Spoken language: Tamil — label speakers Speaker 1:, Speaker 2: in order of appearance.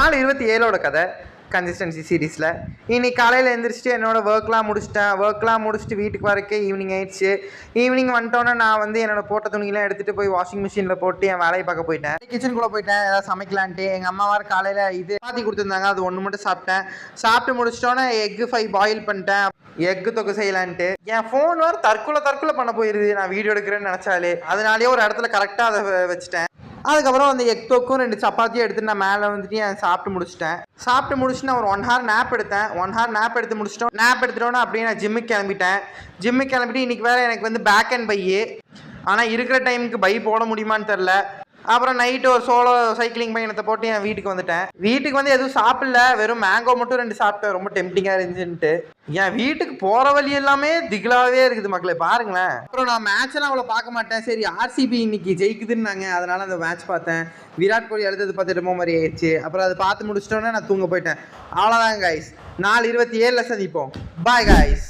Speaker 1: நாள் 27ஓட கதை கன்சிஸ்டன்சி சீரீஸில். இன்னைக்கு காலையில் எழுந்திரிச்சிட்டு என்னோடய ஒர்க்லாம் முடிச்சுட்டு வீட்டுக்கு வரக்கே ஈவினிங் ஆயிடுச்சு. ஈவினிங் வந்துட்டோன்னே நான் வந்து என்னோட போட்ட துணியெல்லாம் எடுத்துகிட்டு போய் வாஷிங் மிஷினில் போட்டு என் வேலையை பார்க்க போயிட்டேன். கிச்சனுக்குள்ளே போயிட்டேன் ஏதாவது சமைக்கலான்ட்டு. எங்கள் அம்மா வார காலையில் இது பாத்தி கொடுத்துருந்தாங்க, அது ஒன்று மட்டும் சாப்பிட்டேன். சாப்பிட்டு முடிச்சிட்டோன்னே எக்கு 5 பாயில் பண்ணிட்டேன், எக்கு தொக்கு செய்யலான்ட்டு. என் ஃபோன் வேறு தற்கொலை பண்ண போயிருது நான் வீடியோ எடுக்கிறேன்னு நினச்சாலே. அதனாலேயே ஒரு இடத்துல கரெக்டாக அதை வச்சுட்டேன். அதுக்கப்புறம் அந்த எக் தொக்கும் 2 சப்பாத்தியும் எடுத்துட்டு நான் மேலே வந்துட்டு சாப்பிட்டு முடிச்சுட்டு நான் ஒரு 1 hour நேப் எடுத்தேன். 1 hour நேப் எடுத்துட்டோன்னா அப்படியே நான் ஜிம்முக்கு கிளம்பிட்டு இன்றைக்கி வேறு எனக்கு வந்து பேக் அண்ட் பையு. ஆனால் இருக்கிற டைமுக்கு பை போட முடியுமான்னு தெரில. அப்புறம் நைட்டு ஒரு சோலோ சைக்கிளிங் பயணத்தை போட்டு என் வீட்டுக்கு வந்துட்டேன். வீட்டுக்கு வந்து எதுவும் சாப்பிடல, வெறும் மேங்கோ மட்டும் 2 சாப்பிட்டேன், ரொம்ப டெம்டிங்காக இருந்துச்சுன்ட்டு. என் வீட்டுக்கு போகிற வழி எல்லாமே திகிலாகவே இருக்குது மக்களே, பாருங்களேன். அப்புறம் நான் மேட்செல்லாம் அவ்வளோ பார்க்க மாட்டேன். சரி ஆர்சிபி இன்னைக்கு ஜெயிக்குதுன்னாங்க, அதனால் அந்த மேட்ச் பார்த்தேன். விராட் கோலி அடுத்தது பார்த்துட்டு மாதிரி ஆயிடுச்சு. அப்புறம் அதை பார்த்து முடிச்சிட்டோன்னே நான் தூங்க போயிட்டேன். அவ்வளோதான் கைஸ், நாள் 27 சந்திப்போம். Bye guys.